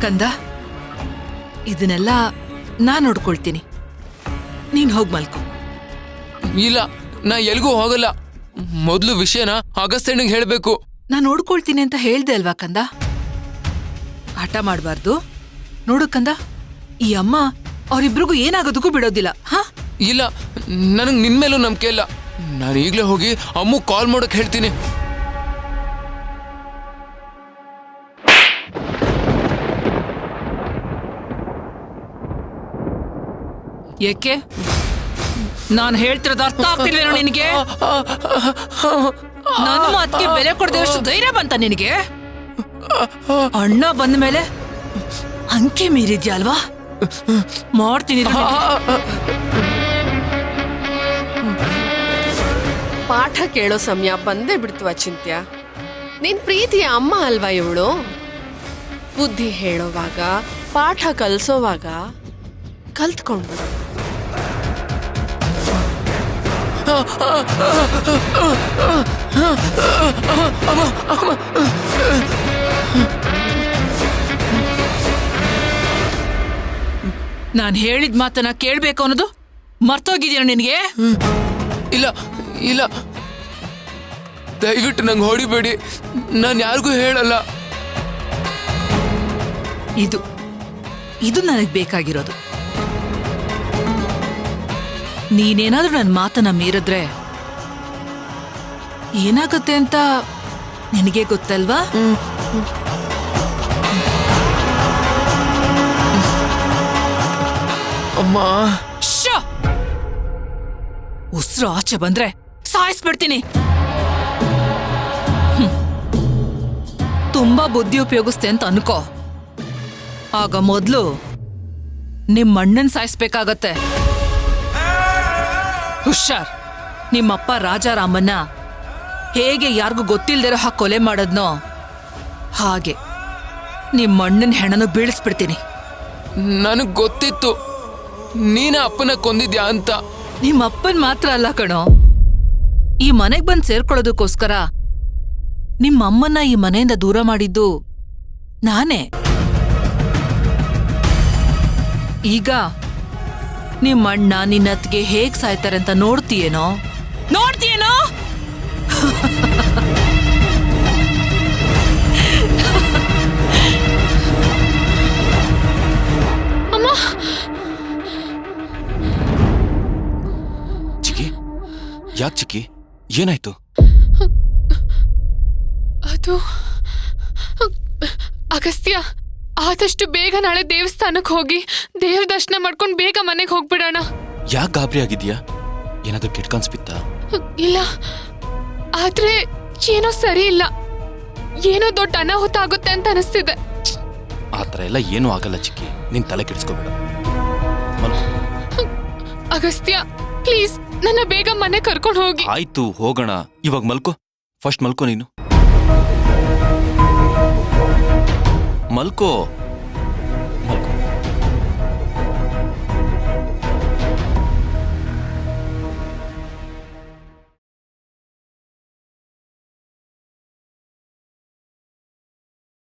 ಕಂದ, ಇದನ್ನೆಲ್ಲ ನಾನ್ ನೋಡ್ಕೊಳ್ತೀನಿ. ನೀನ್ ಹೋಗ್ ಮಲ್ಕೊ. ಇಲ್ಲ, ನಾ ಎಲ್ಗೂ ಹೋಗಲ್ಲ. ಮೊದ್ಲು ವಿಷಯನ ಅಗಸ್ತ್ಯನಿಗೆ ಹೇಳ್ಬೇಕು. ನಾನ್ ನೋಡ್ಕೊಳ್ತೀನಿ ಅಂತ ಹೇಳ್ದೆ ಅಲ್ವಾ ಕಂದ? ಆಟ ಮಾಡ್ಬಾರ್ದು. ನೋಡು ಕಂದ, ಈ ಅಮ್ಮ ಅವರಿಬ್ರಿಗೂ ಏನಾಗೋದಕ್ಕೂ ಬಿಡೋದಿಲ್ಲ. ಹಾ, ಇಲ್ಲ, ನನಗ್ ನಿನ್ ಮೇಲೂ ನಂಬಿಕೆ ಇಲ್ಲ. ನಾನು ಈಗ್ಲೇ ಹೋಗಿ ಅಮ್ಮು ಕಾಲ್ ಮಾಡೋಕ್ ಹೇಳ್ತೀನಿ. ಏಕೆ? ನಾನು ಹೇಳ್ತಿರೋದು ಅರ್ಥ ಆಗ್ತಿಲ್ಲ ನಿನಗೆ? ನನ್ನ ಮಾತಿಗೆ ಬೆಲೆ ಕೊಡದೆ ಅಷ್ಟು ಧೈರ್ಯ ಬಂತ ನಿನಗೆ? ಅಣ್ಣ ಬಂದ ಮೇಲೆ ಅಂಕೆ ಮೀರಿದ್ಯಾ ಅಲ್ವಾ? ಮಾಡ್ತೀನಿ. ಪಾಠ ಕೇಳೋ ಸಮಯ ಬಂದೇ ಬಿಡ್ತು ಅಚಿಂತ್ಯ. ನಿನ್ ಪ್ರೀತಿಯ ಅಮ್ಮ ಅಲ್ವಾ ಇವಳು? ಬುದ್ಧಿ ಹೇಳೋವಾಗ, ಪಾಠ ಕಲ್ಸೋವಾಗ ಕಲ್ತ್ಕೊಂಡ್ಬಿಡು. ನಾನು ಹೇಳಿದ ಮಾತನ್ನ ಕೇಳ್ಬೇಕು ಅನ್ನೋದು ಮರ್ತೋಗಿದ್ಯಾ ನಿನಗೆ? ಇಲ್ಲ ಇಲ್ಲ, ದಯವಿಟ್ಟು ನಂಗೆ ಹೊಡಿಬೇಡಿ. ನಾನು ಯಾರಿಗೂ ಹೇಳಲ್ಲ. ಇದು ನನಗೆ ಬೇಕಾಗಿರೋದು. ನೀನೇನಾದ್ರೂ ನನ್ನ ಮಾತನ್ನ ಮೀರಿದ್ರೆ ಏನಾಗುತ್ತೆ ಅಂತ ನಿನಗೆ ಗೊತ್ತಲ್ವಾ? ಅಮ್ಮ, ಉಸಿರು ಆಚೆ ಬಂದ್ರೆ ಸಾಯಿಸ್ಬಿಡ್ತೀನಿ. ತುಂಬಾ ಬುದ್ಧಿ ಉಪಯೋಗಿಸ್ತೆ ಅಂತ ಅನ್ಕೋ. ಆಗ ಮೊದ್ಲು ನಿಮ್ಮ ಅಣ್ಣನ್ ಸಾಯಿಸ್ಬೇಕಾಗತ್ತೆ. ಹುಷಾರ್. ನಿಮ್ಮಪ್ಪ ರಾಜಾರಾಮನ್ನ ಹೇಗೆ ಯಾರಿಗೂ ಗೊತ್ತಿಲ್ದಿರೋ ಹಾಗೆ ಕೊಲೆ ಮಾಡದ್ನೋ ಹಾಗೆ ನಿಮ್ಮ ಅಣ್ಣನ ಹೆಣನು ಬೀಳಿಸ್ಬಿಡ್ತೀನಿ. ನನಗ್ ಗೊತ್ತಿತ್ತು ನೀನ ಅಪ್ಪನ ಕೊಂದಿದ್ಯಾ ಅಂತ. ನಿಮ್ಮ ಅಪ್ಪನ್ ಮಾತ್ರ ಅಲ್ಲ ಕಣೋ, ಈ ಮನೆಗ್ ಬಂದ್ ಸೇರ್ಕೊಳ್ಳೋದಕ್ಕೋಸ್ಕರ ನಿಮ್ಮ ಅಮ್ಮನ್ನ ಈ ಮನೆಯಿಂದ ದೂರ ಮಾಡಿದ್ದು ನಾನೇ. ಈಗ ನಿಮ್ಮಣ್ಣ ನಿನ್ನತ್ತಿಗೆ ಹೇಗ್ ಸಾಯ್ತಾರೆ ಅಂತ ನೋಡ್ತೀಯೇನೋ? ಅಮ್ಮ, ಚಿಕ್ಕಿ, ಯಾಕೆ ಚಿಕ್ಕಿ, ಏನಾಯ್ತು? ಅದು ಅಗಸ್ತ್ಯ, ಆದಷ್ಟು ಬೇಗ ನಾಳೆ ದೇವಸ್ಥಾನಕ್ಕೆ ಹೋಗಿ ದೇವ್ರ ದರ್ಶನ ಮಾಡ್ಕೊಂಡು ಬೇಗ ಮನೆಗೆ ಹೋಗ್ಬಿಡೋಣ. ಯಾಕೆ ಗಾಬರಿ ಆಗಿದ್ಯಾ? ಏನಾದ್ರೂ ಕೆಟ್ಟ ಕನ್ಸ್ಬಿತ್ತಾ? ಇಲ್ಲ, ಆದ್ರೆ ಏನೋ ಸರಿ ಇಲ್ಲ. ಏನೋ ದೊಡ್ಡ ಅನಾಹುತ ಆಗುತ್ತೆ ಅಂತ ಅನಿಸ್ತಿದೆ. ಆತರ ಎಲ್ಲ ಏನೂ ಆಗಲ್ಲ ಚಿಕ್ಕಿ, ನಿನ್ ತಲೆ ಕೆಡಿಸ್ಕೋಬೇಡ. ಅಗಸ್ತ್ಯ, ಪ್ಲೀಸ್ ನನ್ನ ಬೇಗ ಮನೆ ಕರ್ಕೊಂಡು ಹೋಗಿ. ಆಯ್ತು, ಹೋಗೋಣ. ಇವಾಗ ಮಲ್ಕೋ. ಫಸ್ಟ್ ಮಲ್ಕೋ ನೀನು. ಮಲ್ಕೋ.